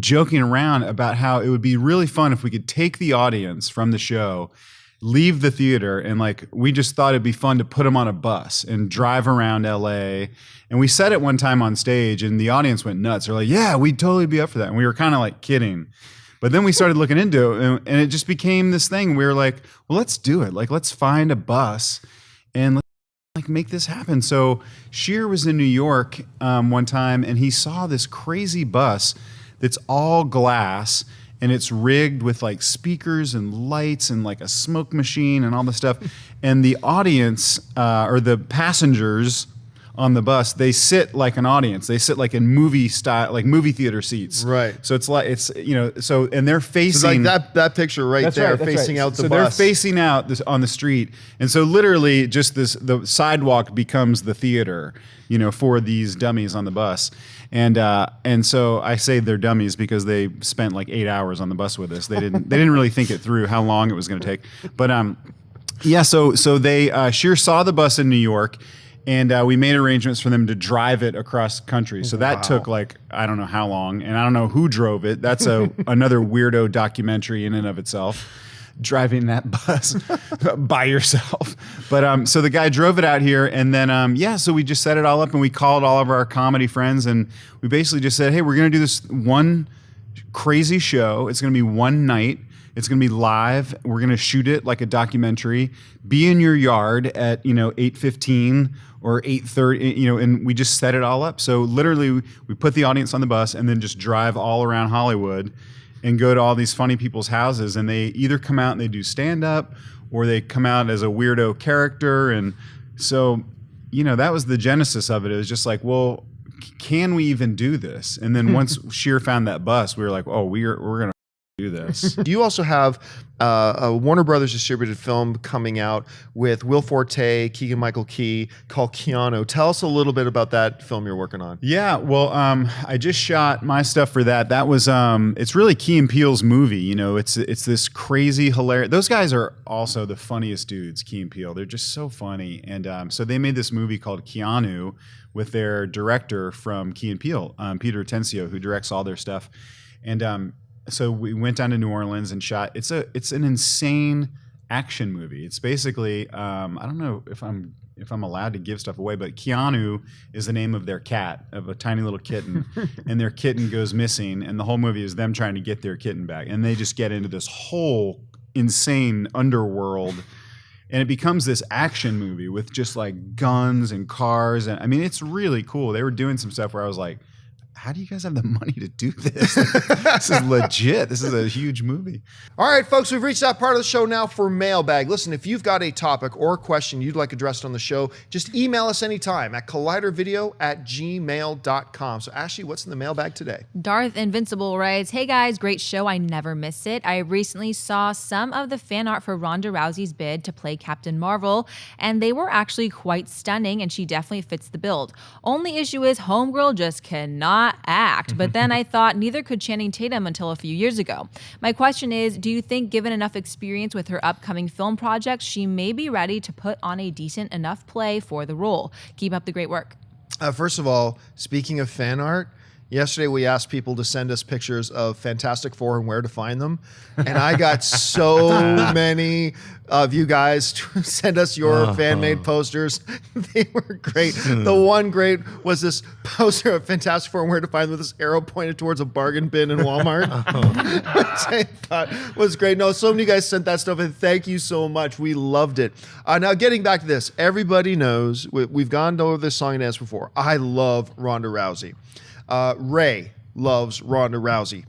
joking around about how it would be really fun if we could take the audience from the show, leave the theater, and like we just thought it'd be fun to put them on a bus and drive around LA. And we said it one time on stage, and the audience went nuts. They're like, "Yeah, we'd totally be up for that." And we were kind of like kidding, but then we started looking into it, and it just became this thing. We were like, "Well, let's do it. Like, let's find a bus and let's like make this happen." So Scheer was in New York one time, and he saw this crazy bus that's all glass. And it's rigged with like speakers and lights and like a smoke machine and all this stuff. And the audience or the passengers on the bus, they sit like an audience. They sit like in movie style, like movie theater seats. Right. So it's like and they're facing So like that picture right That's there, right, that's facing right. out the so bus. they're facing out on the street, and so literally just the sidewalk becomes the theater, for these dummies on the bus. And so I say they're dummies because they spent like 8 hours on the bus with us. They didn't really think it through how long it was going to take. But yeah, so they Scheer saw the bus in New York. And we made arrangements for them to drive it across country. So that took like, I don't know how long, and I don't know who drove it. That's another weirdo documentary in and of itself, driving that bus by yourself. But so the guy drove it out here, and then, so we just set it all up, and we called all of our comedy friends, and we basically just said, hey, we're going to do this one crazy show. It's going to be one night. It's going to be live. We're going to shoot it like a documentary. Be in your yard at 8:15 or 8:30. And we just set it all up. So literally, we put the audience on the bus and then just drive all around Hollywood and go to all these funny people's houses. And they either come out and they do stand up, or they come out as a weirdo character. And so that was the genesis of it. It was just like, well, can we even do this? And then once Scheer found that bus, we were like, oh, we're going to do this. You also have a Warner Brothers distributed film coming out with Will Forte, Keegan-Michael Key, called Keanu. Tell us a little bit about that film you're working on. Yeah, well, I just shot my stuff for that. That was, it's really Key and Peele's movie. You know, it's this crazy, hilarious. Those guys are also the funniest dudes, Key and Peele. They're just so funny. And so they made this movie called Keanu with their director from Key and Peele, Peter Atencio, who directs all their stuff. And so we went down to New Orleans and shot. It's an insane action movie. It's basically, I don't know if I'm allowed to give stuff away, but Keanu is the name of their cat, of a tiny little kitten, and their kitten goes missing, and the whole movie is them trying to get their kitten back, and they just get into this whole insane underworld, and it becomes this action movie with just like guns and cars, and I mean, it's really cool. They were doing some stuff where I was like, how do you guys have the money to do this? This is legit. This is a huge movie. All right, folks, we've reached that part of the show now for Mailbag. Listen, if you've got a topic or a question you'd like addressed on the show, just email us anytime at collidervideo@gmail.com. So, Ashley, what's in the mailbag today? Darth Invincible writes, "Hey guys, great show. I never miss it. I recently saw some of the fan art for Ronda Rousey's bid to play Captain Marvel, and they were actually quite stunning, and she definitely fits the build. Only issue is Homegirl just cannot act, but then I thought neither could Channing Tatum until a few years ago. My question is, do you think given enough experience with her upcoming film projects, she may be ready to put on a decent enough play for the role? Keep up the great work." First of all, speaking of fan art, yesterday we asked people to send us pictures of Fantastic Four and where to find them. And I got so many of you guys to send us your fan-made posters. They were great. The one great was this poster of Fantastic Four and where to find them with this arrow pointed towards a bargain bin in Walmart, which I thought was great. No, so many guys sent that stuff, and thank you so much. We loved it. Now, getting back to this, everybody knows, we've gone over this song and dance before. I love Ronda Rousey. Ray loves Ronda Rousey.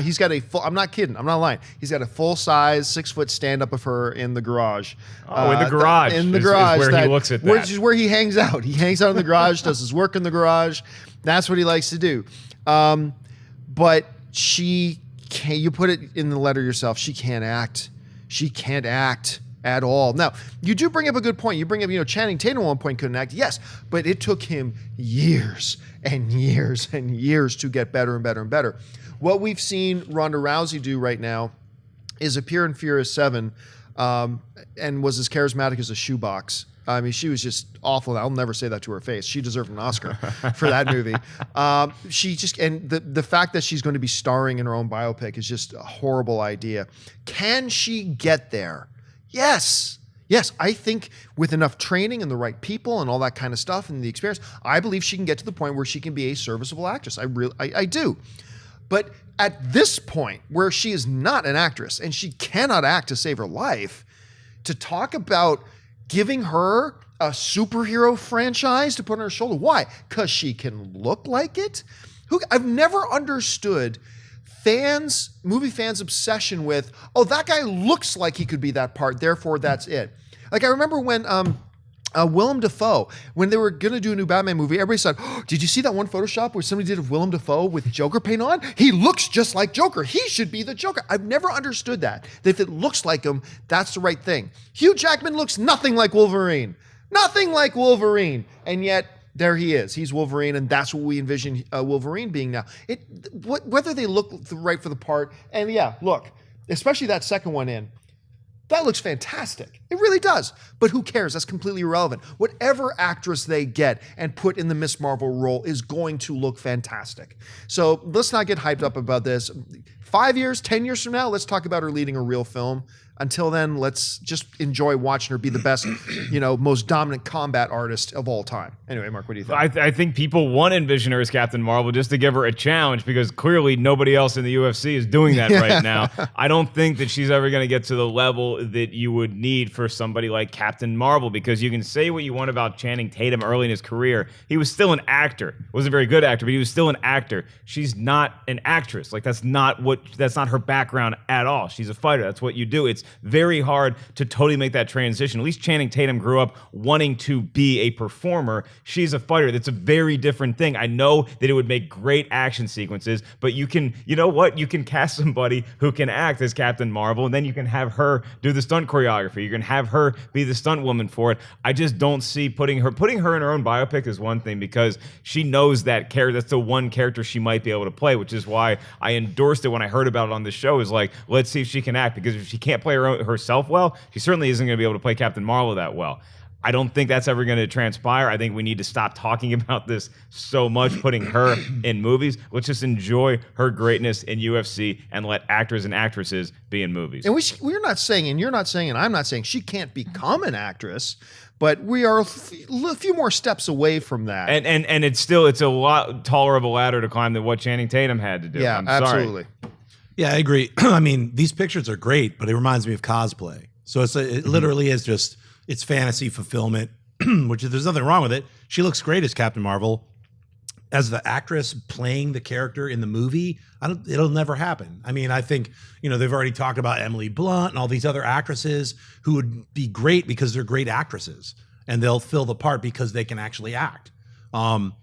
He's got a full, I'm not kidding, I'm not lying. He's got a full-size 6-foot stand-up of her in the garage. Oh, in the garage. In the is garage. where he looks at that. Which is where he hangs out. He hangs out in the garage, does his work in the garage. That's what he likes to do. But she can't, you put it in the letter yourself, she can't act. She can't act at all. Now, you do bring up a good point. You bring up, Channing Tatum at one point couldn't act. Yes, but it took him years and years and years to get better and better and better. What we've seen Ronda Rousey do right now is appear in Furious 7 and was as charismatic as a shoebox. I mean, she was just awful. I'll never say that to her face. She deserved an Oscar for that movie. She just, and the fact that she's going to be starring in her own biopic is just a horrible idea. Can she get there? Yes. Yes, I think with enough training and the right people and all that kind of stuff and the experience, I believe she can get to the point where she can be a serviceable actress. I do. But at this point where she is not an actress and she cannot act to save her life, to talk about giving her a superhero franchise to put on her shoulder, why? Because she can look like it? I've never understood movie fans' obsession with, oh, that guy looks like he could be that part, therefore that's it. Like, I remember when Willem Dafoe, when they were going to do a new Batman movie, everybody said, oh, did you see that one Photoshop where somebody did Willem Dafoe with Joker paint on? He looks just like Joker. He should be the Joker. I've never understood that if it looks like him, that's the right thing. Hugh Jackman looks nothing like Wolverine. Nothing like Wolverine. And yet, there he is. He's Wolverine, and that's what we envision Wolverine being now. Whether they look right for the part, and yeah, look, especially that second one in, that looks fantastic. It really does. But who cares? That's completely irrelevant. Whatever actress they get and put in the Miss Marvel role is going to look fantastic. So let's not get hyped up about this. 5 years, 10 years from now, let's talk about her leading a real film. Until then, let's just enjoy watching her be the best, most dominant combat artist of all time. Anyway, Mark, what do you think? I think people want to envision her as Captain Marvel just to give her a challenge because clearly nobody else in the UFC is doing that right now. I don't think that she's ever going to get to the level that you would need for somebody like Captain Marvel, because you can say what you want about Channing Tatum early in his career. He was still an actor. Wasn't a very good actor, but he was still an actor. She's not an actress. Like, that's not her background at all. She's a fighter. That's what you do. It's very hard to totally make that transition. At least Channing Tatum grew up wanting to be a performer. She's a fighter. That's a very different thing. I know that it would make great action sequences, but you can cast somebody who can act as Captain Marvel, and then you can have her do the stunt choreography. You can have her be the stunt woman for it. I just don't see putting her in her own biopic is one thing, because she knows that character. That's the one character she might be able to play, which is why I endorsed it when I heard about it on the show. Is like, let's see if she can act, because if she can't play herself well, she certainly isn't going to be able to play Captain Marvel that well. I don't think that's ever going to transpire. I think we need to stop talking about this so much, putting her in movies. Let's just enjoy her greatness in UFC and let actors and actresses be in movies. And we're not saying, and you're not saying, and I'm not saying she can't become an actress, but we are a few more steps away from that. And it's a lot taller of a ladder to climb than what Channing Tatum had to do. Yeah, absolutely. Yeah, I agree. I mean, these pictures are great, but it reminds me of cosplay. So it literally is just, it's fantasy fulfillment, which there's nothing wrong with it. She looks great as Captain Marvel. As the actress playing the character in the movie, it'll never happen. I mean, I think, they've already talked about Emily Blunt and all these other actresses who would be great because they're great actresses and they'll fill the part because they can actually act. Ronda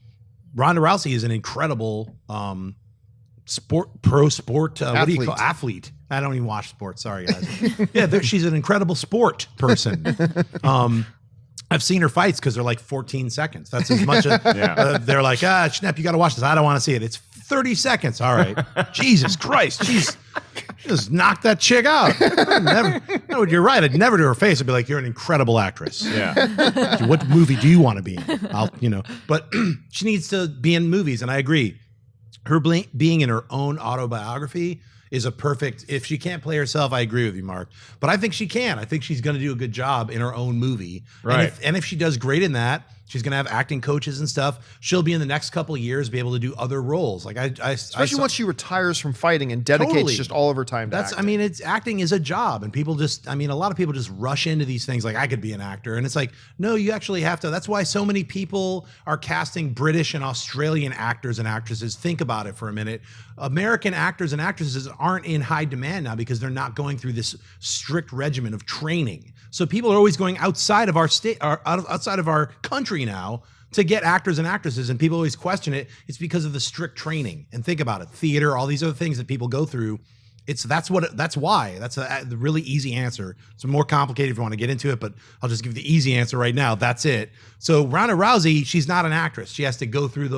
Rousey is an incredible athlete. I don't even watch sports. Sorry, guys. Yeah, she's an incredible sport person. I've seen her fights because they're like 14 seconds. That's as much as they're like, Schnepp, you got to watch this. I don't want to see it. It's 30 seconds. All right. Jesus Christ. Jeez. Just knock that chick out. No, you're right. I'd never to her face. I'd be like, you're an incredible actress. Yeah. What movie do you want to be in? But she needs to be in movies. And I agree. Her being in her own autobiography is a perfect, if she can't play herself, I agree with you, Mark. But I think she can. I think she's going to do a good job in her own movie. Right. And if she does great in that, she's going to have acting coaches and stuff. She'll be in the next couple of years, be able to do other roles. Like Especially once she retires from fighting and dedicates just all of her time to acting. I mean, acting is a job, and people a lot of people just rush into these things like, I could be an actor. And it's like, no, you actually have to. That's why so many people are casting British and Australian actors and actresses. Think about it for a minute. American actors and actresses aren't in high demand now because they're not going through this strict regimen of training. So people are always going outside of our state, or outside of our country now to get actors and actresses, and people always question it. It's because of the strict training. And think about it, theater, all these other things that people go through. That's why. That's the really easy answer. It's more complicated if you want to get into it, but I'll just give the easy answer right now. That's it. So Ronda Rousey, she's not an actress. She has to go through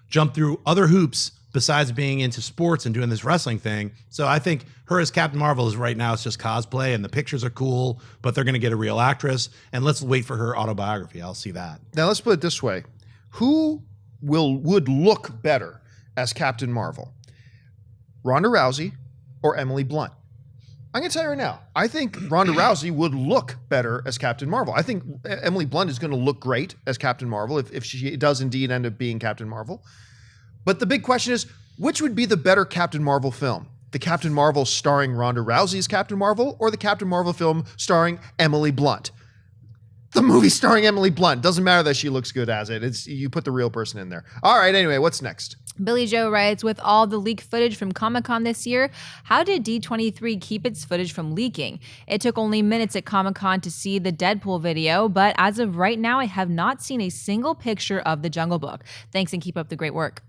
jump through other hoops besides being into sports and doing this wrestling thing. So I think her as Captain Marvel is right now, it's just cosplay and the pictures are cool, but they're going to get a real actress. And let's wait for her autobiography. I'll see that. Now let's put it this way. Who would look better as Captain Marvel? Ronda Rousey or Emily Blunt? I'm going to tell you right now, I think Ronda Rousey would look better as Captain Marvel. I think Emily Blunt is going to look great as Captain Marvel if she does indeed end up being Captain Marvel. But the big question is, which would be the better Captain Marvel film? The Captain Marvel starring Ronda Rousey as Captain Marvel, or the Captain Marvel film starring Emily Blunt? The movie starring Emily Blunt. Doesn't matter that she looks good as it. You put the real person in there. All right, anyway, what's next? Billy Joe writes, with all the leaked footage from Comic-Con this year, how did D23 keep its footage from leaking? It took only minutes at Comic-Con to see the Deadpool video, but as of right now, I have not seen a single picture of the Jungle Book. Thanks and keep up the great work.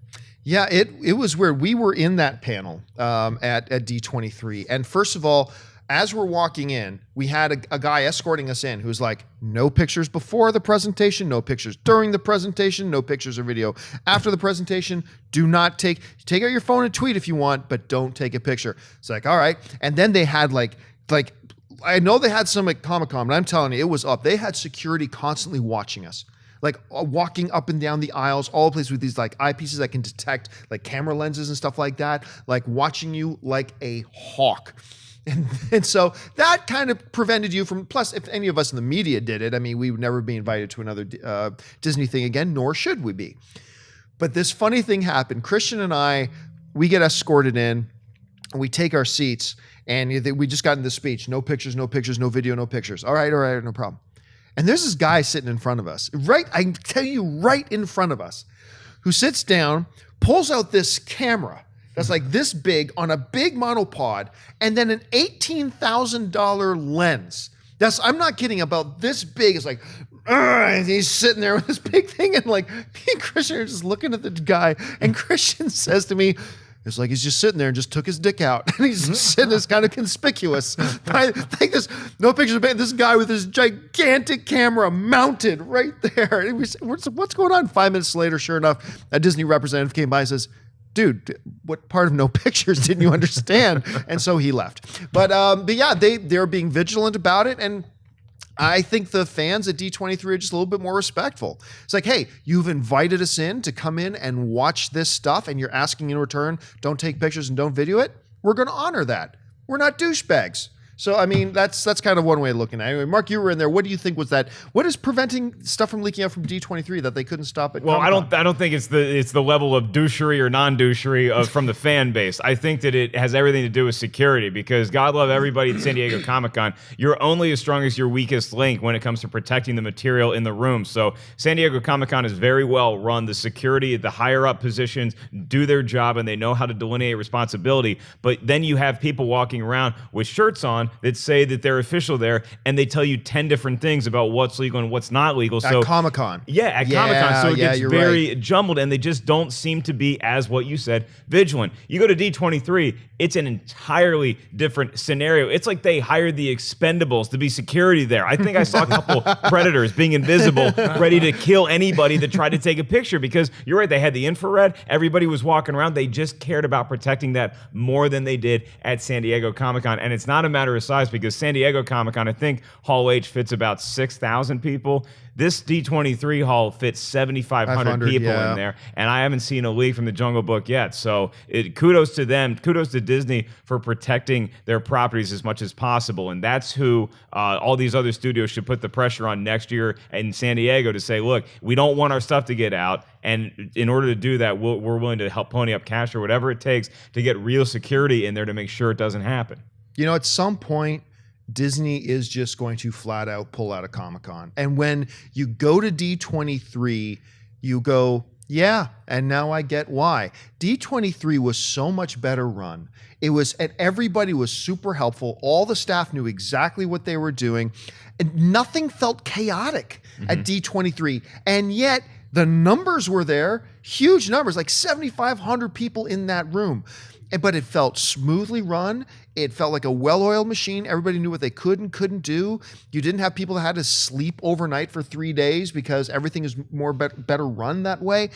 Yeah, it was weird. We were in that panel at D23. And first of all, as we're walking in, we had a guy escorting us in who's like, no pictures before the presentation, no pictures during the presentation, no pictures or video after the presentation. Do not take out your phone and tweet if you want, but don't take a picture. It's like, all right. And then they had like I know they had some at Comic-Con, but I'm telling you, it was up. They had security constantly watching us. Like walking up and down the aisles, all places with these like eyepieces that can detect like camera lenses and stuff like that, like watching you like a hawk. And so that kind of prevented you from, plus if any of us in the media did it, I mean, we would never be invited to another Disney thing again, nor should we be. But this funny thing happened. Christian and I, we get escorted in. and we take our seats, and we just got in this speech. No pictures, no pictures, no video, no pictures. All right, no problem. And there's this guy sitting in front of us, right? I can tell you, right in front of us, who sits down, pulls out this camera that's like this big on a big monopod, and then an $18,000 lens. I'm not kidding, about this big. It's like, and he's sitting there with this big thing, and like me and Christian are just looking at the guy, and Christian says to me, it's like he's just sitting there and just took his dick out. And he's just sitting as kind of conspicuous. I think no pictures of this guy with his gigantic camera mounted right there. And we said, what's going on? 5 minutes later, sure enough, a Disney representative came by and says, dude, what part of no pictures didn't you understand? And so he left. But yeah, they're being vigilant about it. And I think the fans at D23 are just a little bit more respectful. It's like, hey, you've invited us in to come in and watch this stuff, and you're asking in return, don't take pictures and don't video it. We're going to honor that. We're not douchebags. So, I mean, that's kind of one way of looking at it. Anyway, Mark, you were in there. What do you think was that? What is preventing stuff from leaking out from D23 that they couldn't stop at? Well, Comic-Con? I don't think it's the level of douchery or non-douchery from the fan base. I think that it has everything to do with security, because God love everybody at San Diego Comic-Con. You're only as strong as your weakest link when it comes to protecting the material in the room. So San Diego Comic-Con is very well run. The security at the higher up positions do their job, and they know how to delineate responsibility. But then you have people walking around with shirts on that say that they're official there, and they tell you 10 different things about what's legal and what's not legal. At Comic-Con. Yeah, at Comic-Con. So it gets very right. jumbled, and they just don't seem to be, as what you said, vigilant. You go to D23, it's an entirely different scenario. It's like they hired the Expendables to be security there. I think I saw a couple Predators being invisible, ready to kill anybody that tried to take a picture, because you're right, they had the infrared. Everybody was walking around. They just cared about protecting that more than they did at San Diego Comic-Con. And it's not a matter of size, because San Diego Comic-Con, I think Hall H fits about 6,000 people. This D23 hall fits 7,500 people in there, and I haven't seen a leak from the Jungle Book yet. So kudos to them. Kudos to Disney for protecting their properties as much as possible, and that's who all these other studios should put the pressure on next year in San Diego to say, look, we don't want our stuff to get out, and in order to do that, we're willing to help pony up cash or whatever it takes to get real security in there to make sure it doesn't happen. You know, at some point, Disney is just going to flat out pull out of Comic-Con. And when you go to D23, you go, yeah, and now I get why. D23 was so much better run. It was, and everybody was super helpful. All the staff knew exactly what they were doing, and nothing felt chaotic at D23. And yet the numbers were there, huge numbers, like 7,500 people in that room. But it felt smoothly run. It felt like a well-oiled machine. Everybody knew what they could and couldn't do. You didn't have people that had to sleep overnight for 3 days because everything is more better run that way.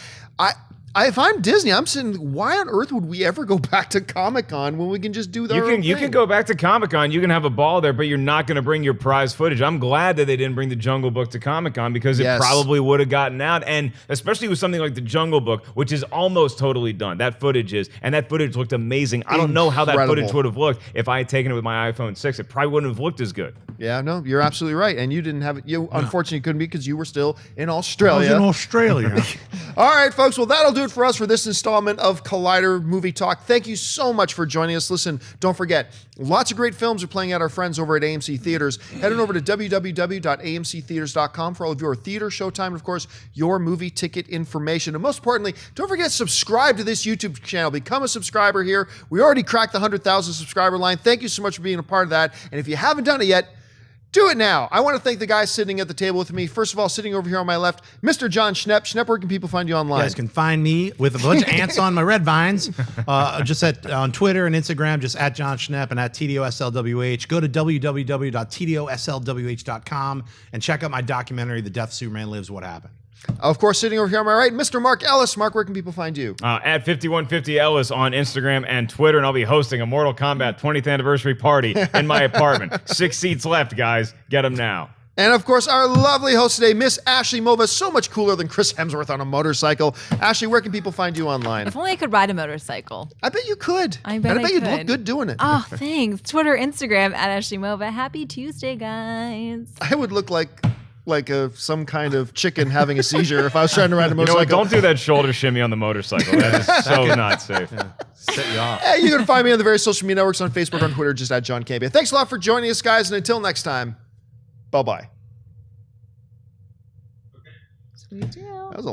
If I'm Disney, I'm saying, why on earth would we ever go back to Comic-Con when we can just do that? You can go back to Comic-Con, you can have a ball there, but you're not going to bring your prize footage. I'm glad that they didn't bring the Jungle Book to Comic-Con, because it probably would have gotten out, and especially with something like the Jungle Book, which is almost totally done. That footage is, and that footage looked amazing. I don't know how that footage would have looked if I had taken it with my iPhone 6. It probably wouldn't have looked as good. Yeah, no, you're absolutely right. And you didn't have it. You unfortunately couldn't be, because you were still in Australia. I was in Australia. All right, folks. Well, that'll do it for us for this installment of Collider Movie Talk. Thank you so much for joining us. Listen, don't forget, lots of great films are playing at our friends over at AMC Theaters. Head on over to www.amctheaters.com for all of your theater, showtime, and of course, your movie ticket information. And most importantly, don't forget to subscribe to this YouTube channel. Become a subscriber here. We already cracked the 100,000 subscriber line. Thank you so much for being a part of that. And if you haven't done it yet, do it now. I want to thank the guys sitting at the table with me. First of all, sitting over here on my left, Mr. Jon Schnepp. Schnepp, where can people find you online? You guys can find me with a bunch of ants on my red vines, just on Twitter and Instagram, just at Jon Schnepp and at TDOSLWH. Go to www.tdoslwh.com and check out my documentary, The Death Superman Lives, What Happened. Of course, sitting over here on my right, Mr. Mark Ellis. Mark, where can people find you? At 5150 Ellis on Instagram and Twitter, and I'll be hosting a Mortal Kombat 20th anniversary party in my apartment. 6 seats left, guys. Get them now. And of course, our lovely host today, Miss Ashley Mova, so much cooler than Chris Hemsworth on a motorcycle. Ashley, where can people find you online? If only I could ride a motorcycle. I bet you could. I bet you'd look could. good doing it. Oh, thanks. Twitter, Instagram, at Ashley Mova. Happy Tuesday, guys. I would look like like some kind of chicken having a seizure if I was trying to ride a You know motorcycle. what? Don't do that shoulder shimmy on the motorcycle. That is so not safe. Set you off. Hey, you can find me on the various social media networks on Facebook, on Twitter, just at Jon Campea. Thanks a lot for joining us, guys, and until next time, bye-bye. That was a